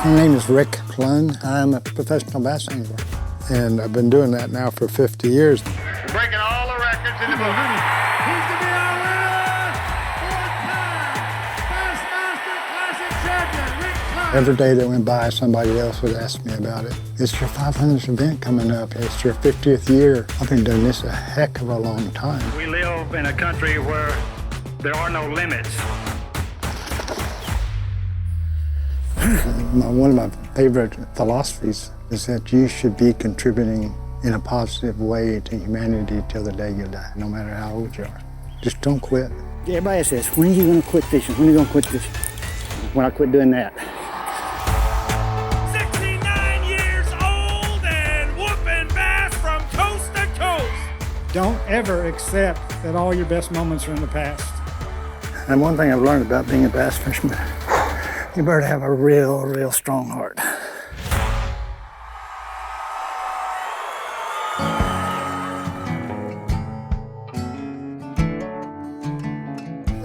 My name is Rick Clunn. I'm a professional bass angler, and I've been doing that now for 50 years. We're breaking all the records in the book. He's going to be our winner! Fourth-time Bassmaster Classic champion, Rick Clunn. Every day that went by, somebody else would ask me about it. It's your 500th event coming up. It's your 50th year. I've been doing this a heck of a long time. We live in a country where there are no limits. One of my favorite philosophies is that you should be contributing in a positive way to humanity till the day you die, no matter how old you are. Just don't quit. Everybody says, when are you going to quit fishing? When are you going to quit fishing? When I quit doing that. 69 years old and whooping bass from coast to coast. Don't ever accept that all your best moments are in the past. And one thing I've learned about being a bass fisherman, you better have a real strong heart.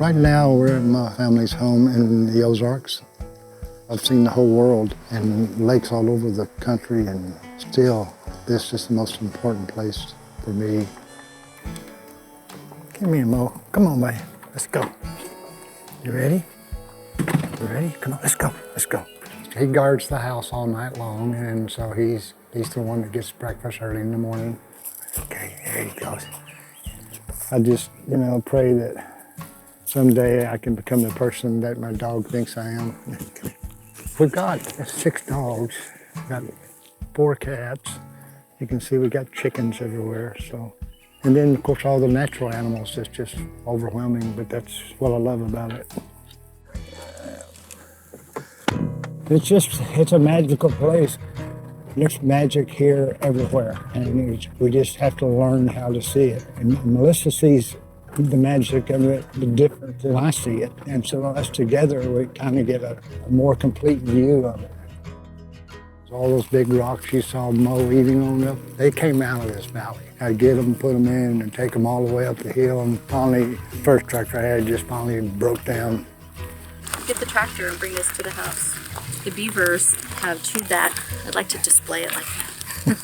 Right now, we're at my family's home in the Ozarks. I've seen the whole world and lakes all over the country, and still, this is the most important place for me. Give me a mo. Come on, buddy. Let's go. You ready? You ready? Come on, let's go. Let's go. He guards the house all night long, and so he's the one that gets breakfast early in the morning. Okay, there he goes. I just, pray that someday I can become the person that my dog thinks I am. We've got 6 dogs, we've got 4 cats. You can see we got chickens everywhere, so. And then, of course, all the natural animals. It's just overwhelming, but that's what I love about it. It's a magical place. There's magic here everywhere, and we just have to learn how to see it. And Melissa sees the magic of it different than I see it, and so us together, we kind of get a more complete view of it. All those big rocks you saw Mo eating on up, they came out of this valley. I'd get them, put them in, and take them all the way up the hill, and finally, the first tractor I had just finally broke down. Get the tractor and bring this to the house. The beavers have chewed that. I'd like to display it like that.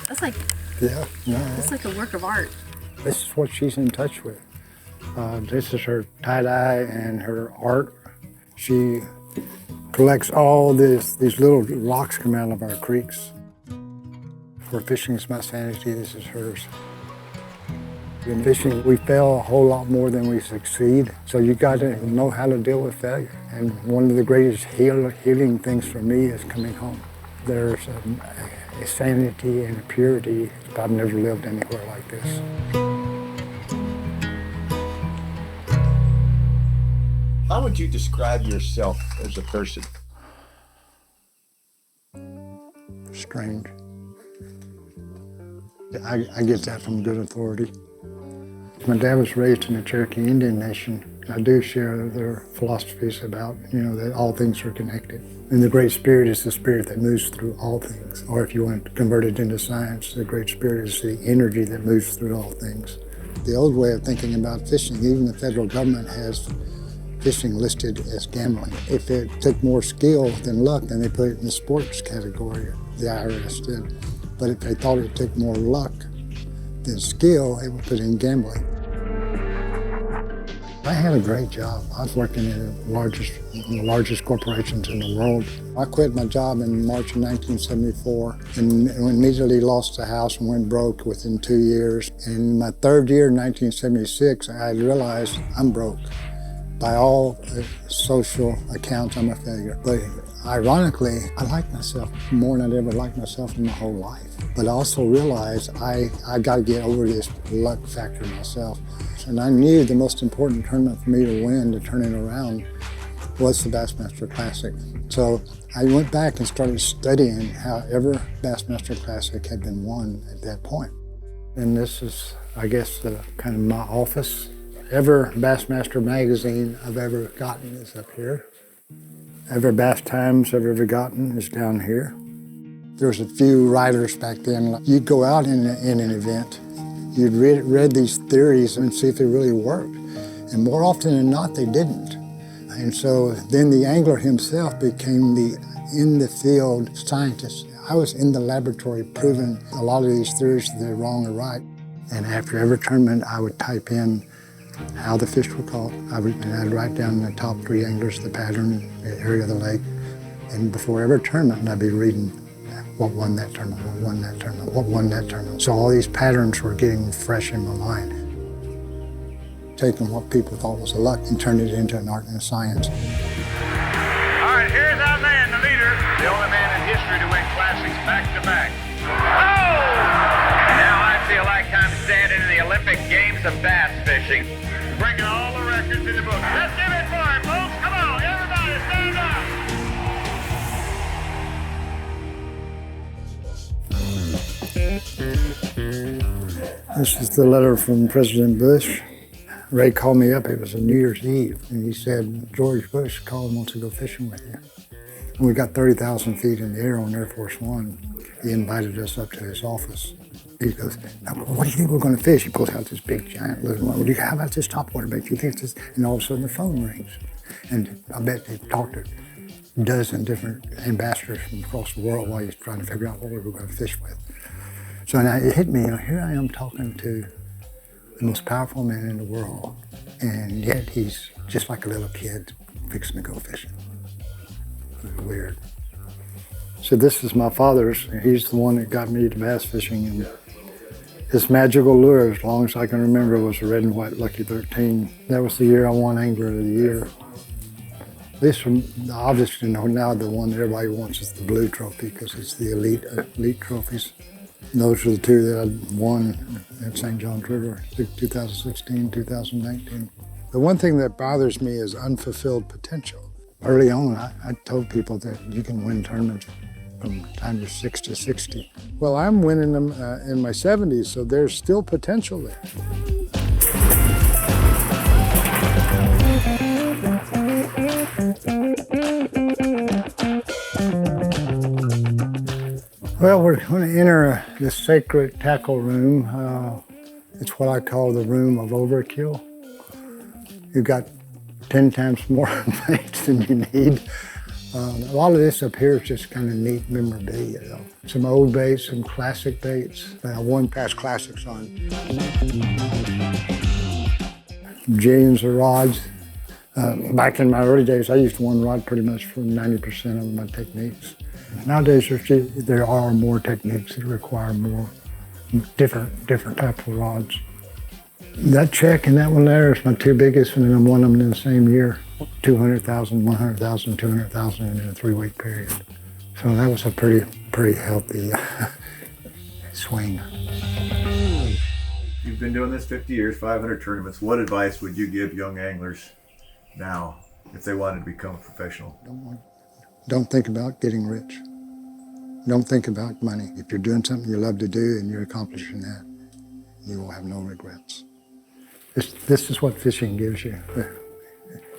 That's like, that's like a work of art. This is what she's in touch with. This is her tie-dye and her art. She collects all these little rocks come out of our creeks. For fishing, it's my sanity. This is hers. In fishing, we fail a whole lot more than we succeed, so you got to know how to deal with failure. And one of the greatest healing things for me is coming home. There's a sanity and a purity. I've never lived anywhere like this. How would you describe yourself as a person? Strange. I get that from good authority. My dad was raised in the Cherokee Indian Nation. I do share their philosophies about, that all things are connected. And the Great Spirit is the spirit that moves through all things. Or if you want to convert it into science, the Great Spirit is the energy that moves through all things. The old way of thinking about fishing, even the federal government has fishing listed as gambling. If it took more skill than luck, then they put it in the sports category, the IRS did. But if they thought it took more luck than skill, they would put it in gambling. I had a great job. I was working in the largest corporations in the world. I quit my job in March of 1974 and immediately lost the house and went broke within 2 years. And in my 3rd year in 1976, I realized I'm broke. By all social accounts, I'm a failure. But ironically, I like myself more than I'd ever liked myself in my whole life. But I also realized I got to get over this luck factor myself. And I knew the most important tournament for me to win, to turn it around, was the Bassmaster Classic. So I went back and started studying how every Bassmaster Classic had been won at that point. And this is, I guess, kind of my office. Every Bassmaster magazine I've ever gotten is up here. Every Bass Times I've ever gotten is down here. There was a few writers back then. You'd go out in an event, you'd read these theories and see if they really worked. And more often than not, they didn't. And so then the angler himself became the in the field scientist. I was in the laboratory proving a lot of these theories, they're wrong or right. And after every tournament, I would type in how the fish were caught. And I'd write down the top 3 anglers, the pattern, the area of the lake. And before every tournament, I'd be reading what won that tournament, what won that tournament, what won that tournament. So all these patterns were getting fresh in my mind. Taking what people thought was a luck and turning it into an art and a science. All right, here's our man, the leader. The only man in history to win classics back-to-back. Oh! Now I feel like I'm standing in the Olympic Games of bass fishing. Breaking all the records in the book. Let's give it for him, folks. Come on, everybody, stand up. This is the letter from President Bush. Ray called me up, it was a New Year's Eve, and he said, George Bush called and wants to go fishing with you. And we got 30,000 feet in the air on Air Force One. He invited us up to his office. He goes, now, what do you think we're going to fish? He pulls out this big, giant little one. How about this topwater bait? Do you think this? And all of a sudden the phone rings. And I bet he talked to a dozen different ambassadors from across the world while he's trying to figure out what we were going to fish with. So now it hit me, here I am talking to the most powerful man in the world, and yet he's just like a little kid fixing to go fishing. It was weird. So this is my father's, and he's the one that got me to bass fishing, and his magical lure, as long as I can remember, was a red and white Lucky 13. That was the year I won Angler of the Year. This from obviously now the one that everybody wants is the blue trophy because it's the elite trophies. And those are the 2 that I won at St. John's River, 2016, 2019. The one thing that bothers me is unfulfilled potential. Early on, I told people that you can win tournaments from the time you're 6 to 60. Well, I'm winning them in my 70s, so there's still potential there. Well, we're going to enter the sacred tackle room. It's what I call the room of overkill. You've got 10 times more baits than you need. A lot of this up here is just kind of neat memorabilia, though. Some old baits, some classic baits that I won past classics on. Jillions of rods. Back in my early days, I used one rod pretty much for 90% of my techniques. Nowadays, there are more techniques that require more different types of rods. That check and that one there is my 2 biggest, and then I won them in the same year. 200,000, 100,000, 200,000 in a 3-week period. So that was a pretty healthy swing. You've been doing this 50 years, 500 tournaments. What advice would you give young anglers now if they wanted to become a professional? Don't think about getting rich. Don't think about money. If you're doing something you love to do and you're accomplishing that, you will have no regrets. This is what fishing gives you.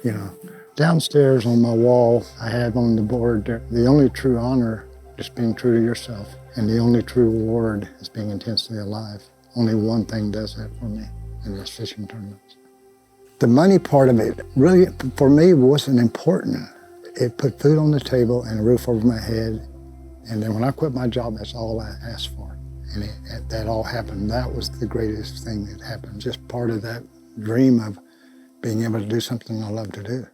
You know, downstairs on my wall, I have on the board, the only true honor is being true to yourself, and the only true reward is being intensely alive. Only one thing does that for me, and that's fishing tournaments. The money part of it really, for me, wasn't important. It put food on the table and a roof over my head, and then when I quit my job, that's all I asked for. And that all happened. That was the greatest thing that happened, just part of that dream of being able to do something I love to do.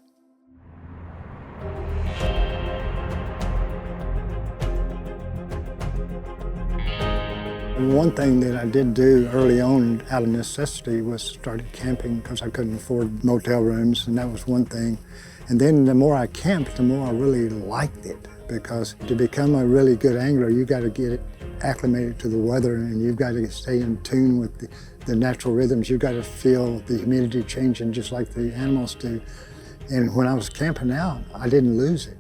One thing that I did do early on out of necessity was started camping because I couldn't afford motel rooms, and that was one thing. And then the more I camped, the more I really liked it, because to become a really good angler, you got to get it acclimated to the weather, and you've got to stay in tune with the natural rhythms. You've got to feel the humidity changing just like the animals do. And when I was camping out, I didn't lose it.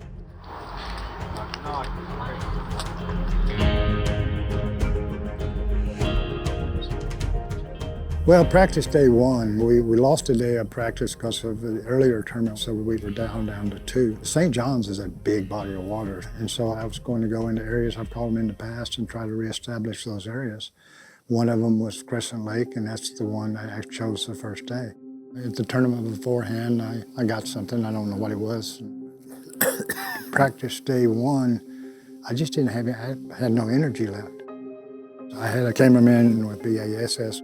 Well, practice day 1, we lost a day of practice because of the earlier tournament, so we were down to 2. St. John's is a big body of water, and so I was going to go into areas I've called them in the past and try to reestablish those areas. One of them was Crescent Lake, and that's the one I chose the first day. At the tournament beforehand, I got something, I don't know what it was. practice day one, I just didn't have, I had no energy left. I had a cameraman with BASS,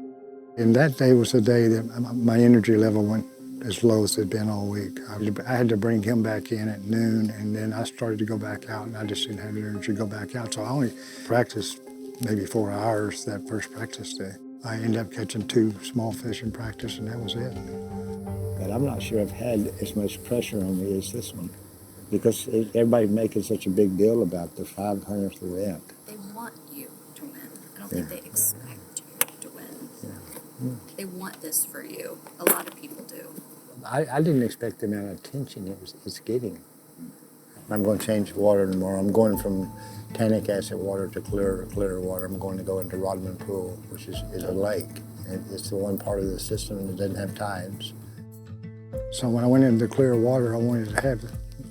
and that day was the day that my energy level went as low as it had been all week. I had to bring him back in at noon, and then I started to go back out, and I just didn't have the energy to go back out. So I only practiced maybe 4 hours that first practice day. I ended up catching 2 small fish in practice, and that was it. But I'm not sure I've had as much pressure on me as this one, because everybody's making such a big deal about the 500th event. They want you to win. I don't think they expect you to win. Yeah. They want this for you. A lot of people do. I didn't expect the amount of attention it's getting. I'm going to change water tomorrow. I'm going from tannic acid water to clear water. I'm going to go into Rodman Pool, which is a lake. And it's the one part of the system that doesn't have tides. So when I went into clear water, I wanted to have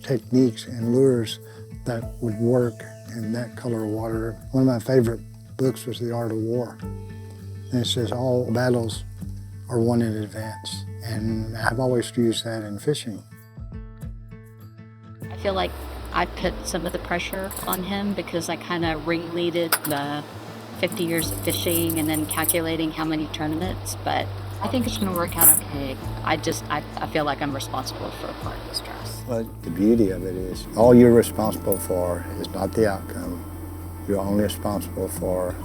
techniques and lures that would work in that color of water. One of my favorite books was The Art of War. And it says all battles are won in advance. And I've always used that in fishing. I feel like I put some of the pressure on him because I kind of ringleaded the 50 years of fishing and then calculating how many tournaments, but I think it's going to work out okay. I feel like I'm responsible for a part of the stress. Well, the beauty of it is all you're responsible for is not the outcome. You're only responsible for,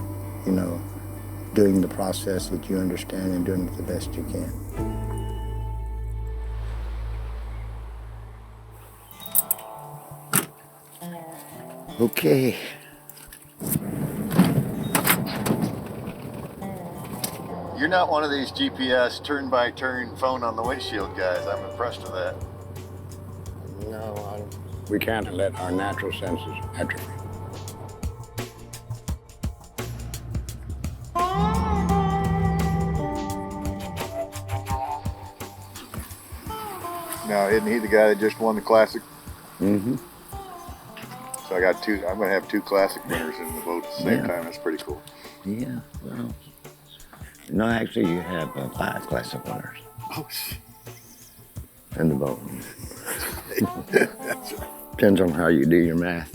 doing the process that you understand and doing it the best you can. Okay. You're not one of these GPS turn-by-turn phone on the windshield guys. I'm impressed with that. No, we can't let our natural senses atrophy. Now, isn't he the guy that just won the Classic? Mm-hmm. So I got 2, I'm going to have 2 Classic winners in the boat at the same time. That's pretty cool. Yeah, well, no, actually you have 5 Classic winners. Oh, shit. In the boat. That's right. Depends on how you do your math.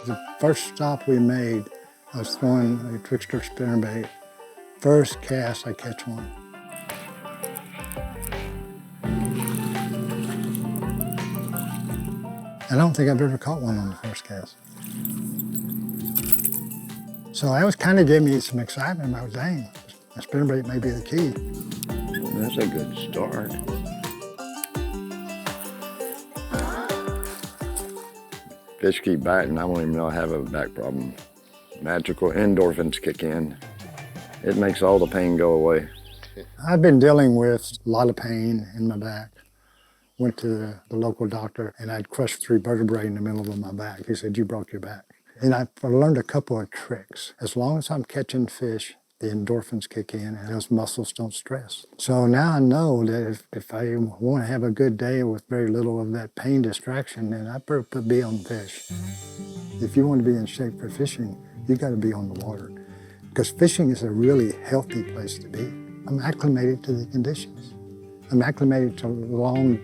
The first stop we made, I was throwing a trickster spinnerbait. First cast, I catch one. I don't think I've ever caught one on the first cast. So that was kind of giving me some excitement about, dang, a spinnerbait may be the key. That's a good start. Fish keep biting, I won't even know I have a back problem. Magical endorphins kick in. It makes all the pain go away. I've been dealing with a lot of pain in my back. Went to the local doctor and I'd crushed 3 vertebrae in the middle of my back. He said, you broke your back. And I learned a couple of tricks. As long as I'm catching fish, the endorphins kick in and those muscles don't stress. So now I know that if I want to have a good day with very little of that pain distraction, then I better be on fish. If you want to be in shape for fishing, you got to be on the water. Because fishing is a really healthy place to be. I'm acclimated to the conditions. I'm acclimated to long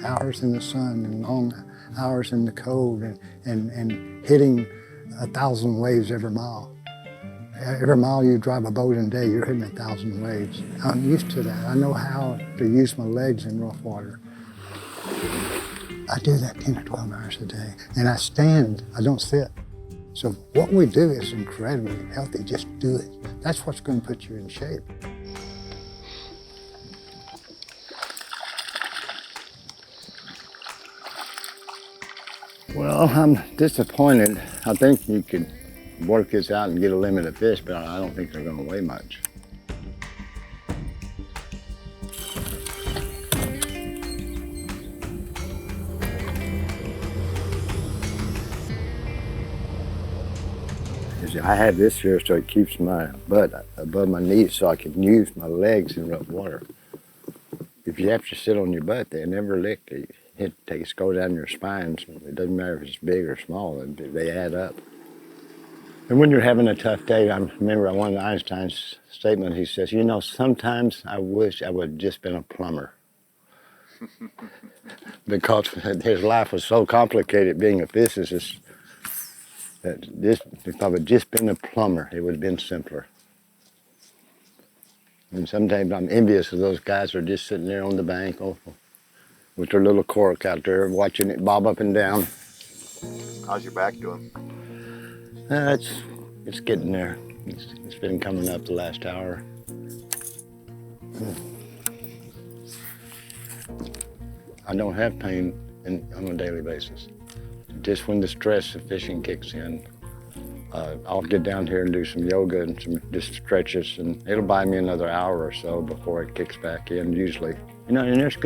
hours in the sun and long hours in the cold and hitting 1,000 waves every mile. Every mile you drive a boat in a day, you're hitting 1,000 waves. I'm used to that. I know how to use my legs in rough water. I do that 10 or 12 hours a day. And I stand, I don't sit. So what we do is incredibly healthy. Just do it. That's what's going to put you in shape. Well, I'm disappointed. I think you could work this out and get a limit of fish, but I don't think they're going to weigh much. I have this here so it keeps my butt above my knees so I can use my legs in rough water. If you have to sit on your butt, they never lick. Go down your spines. It doesn't matter if it's big or small, they add up. And when you're having a tough day, I remember one of Einstein's statements, he says, you know, sometimes I wish I would have just been a plumber. Because his life was so complicated being a physicist that if I would just been a plumber, it would have been simpler. And sometimes I'm envious of those guys who are just sitting there on the bank with their little cork out there, watching it bob up and down. How's your back doing? It's getting there. It's been coming up the last hour. I don't have pain on a daily basis. Just when the stress of fishing kicks in, I'll get down here and do some yoga and some just stretches, and it'll buy me another hour or so before it kicks back in, usually. You know, and there's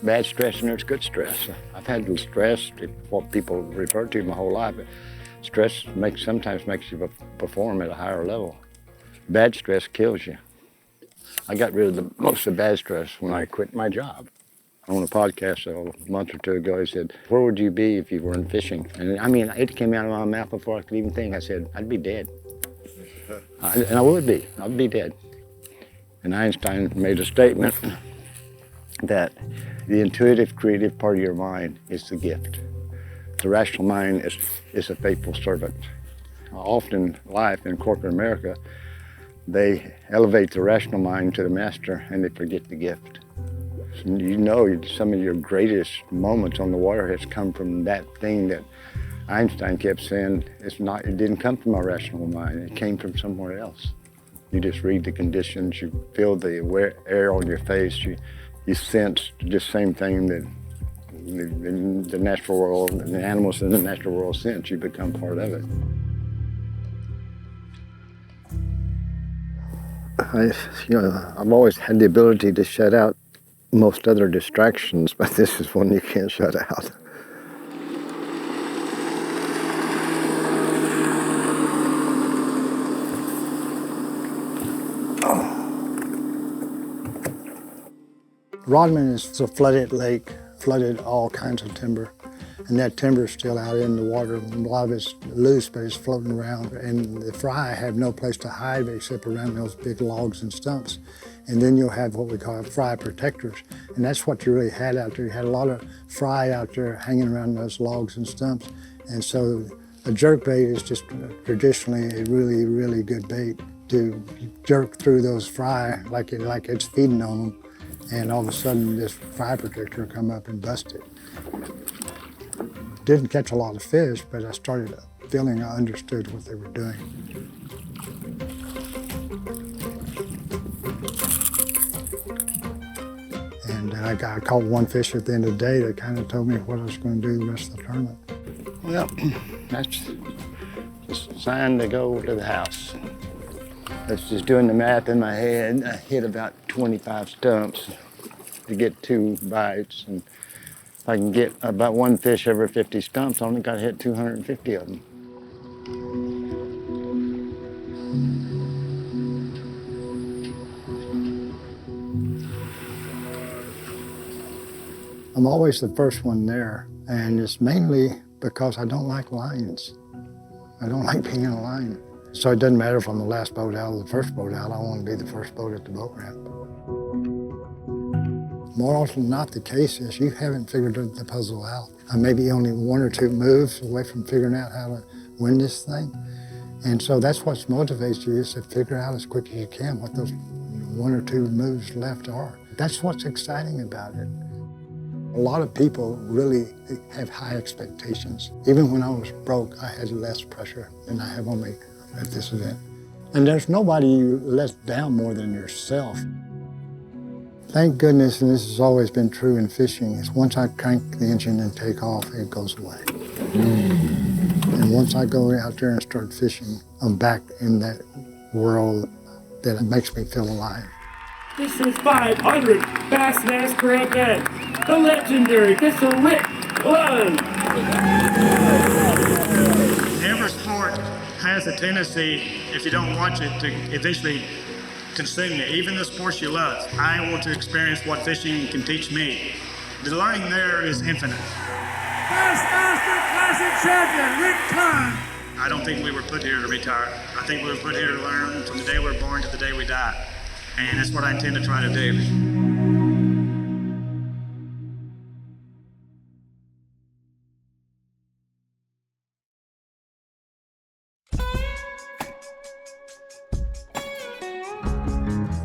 bad stress and there's good stress. I've had stress, what people refer to my whole life, but stress sometimes makes you perform at a higher level. Bad stress kills you. I got rid of most of the bad stress when I quit my job. On a podcast a month or two ago, he said, where would you be if you weren't fishing? And I mean, it came out of my mouth before I could even think. I said, I'd be dead. And I would be. I'd be dead. And Einstein made a statement that the intuitive, creative part of your mind is the gift. The rational mind is a faithful servant. Often in life in corporate America, they elevate the rational mind to the master and they forget the gift. You know, some of your greatest moments on the water has come from that thing that Einstein kept saying, it didn't come from our rational mind, it came from somewhere else. You just read the conditions, you feel the air on your face, you sense the same thing that the natural world and the animals in the natural world sense. You become part of it. I've always had the ability to shut out most other distractions, but this is one you can't shut out. Rodman is a flooded lake, flooded all kinds of timber. And that timber is still out in the water. A lot of it's loose, but it's floating around. And the fry have no place to hide except around those big logs and stumps. And then you'll have what we call fry protectors. And that's what you really had out there. You had a lot of fry out there hanging around those logs and stumps. And so a jerk bait is just traditionally a really, really good bait to jerk through those fry like it's feeding on them. And all of a sudden this fry protector come up and bust it. Didn't catch a lot of fish, but I started feeling I understood what they were doing. And I caught one fish at the end of the day that kind of told me what I was going to do the rest of the tournament. Well, that's just a sign to go to the house. That's just doing the math in my head. I hit about 25 stumps to get 2 bites. And if I can get about 1 fish every 50 stumps, I only got to hit 250 of them. I'm always the first one there, and it's mainly because I don't like lines. I don't like being in a line. So it doesn't matter if I'm the last boat out or the first boat out, I want to be the first boat at the boat ramp. More often than not, the case is you haven't figured the puzzle out. Maybe only 1 or 2 moves away from figuring out how to win this thing. And so that's what motivates you, is to figure out as quick as you can what those 1 or 2 moves left are. That's what's exciting about it. A lot of people really have high expectations. Even when I was broke, I had less pressure than I have on me at this event. And there's nobody you let down more than yourself. Thank goodness, and this has always been true in fishing, is once I crank the engine and take off, it goes away. And once I go out there and start fishing, I'm back in that world that makes me feel alive. This is 500 Bassmaster Elite, the legendary Mr. Rick Clunn. Every sport has a tendency, if you don't watch it, to eventually consume you. Even the sports you love. I want to experience what fishing can teach me. The learning there is infinite. Bassmaster Classic champion Rick Clunn. I don't think we were put here to retire. I think we were put here to learn from the day we were born to the day we die. And that's what I intend to try to do.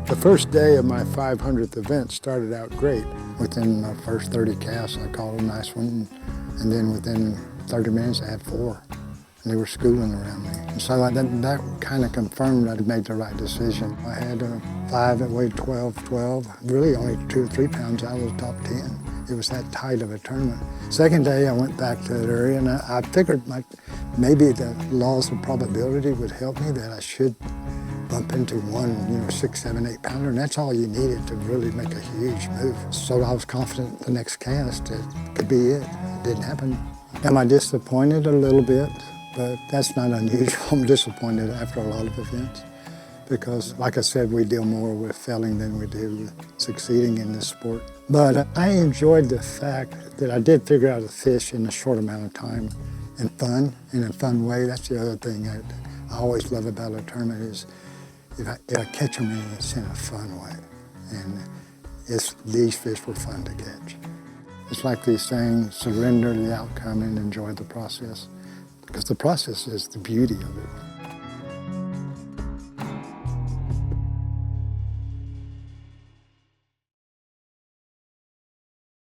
The first day of my 500th event started out great. Within the first 30 casts, I caught a nice one, and then within 30 minutes, I had 4. And they were schooling around me. And so that kind of confirmed I'd made the right decision. I had a 5 that weighed 12, really only 2 or 3 pounds out of the top 10. It was that tight of a tournament. Second day, I went back to that area, and I figured maybe the laws of probability would help me, that I should bump into one, 6, 7, 8 pounder, and that's all you needed to really make a huge move. So I was confident the next cast it could be it. It didn't happen. Am I disappointed a little bit? But that's not unusual. I'm disappointed after a lot of events because, like I said, we deal more with failing than we do with succeeding in this sport. But I enjoyed the fact that I did figure out a fish in a short amount of time and fun, in a fun way. That's the other thing I always love about a tournament is if I catch them it's in a fun way. And these fish were fun to catch. It's like these saying, surrender the outcome and enjoy the process. Because the process is the beauty of it.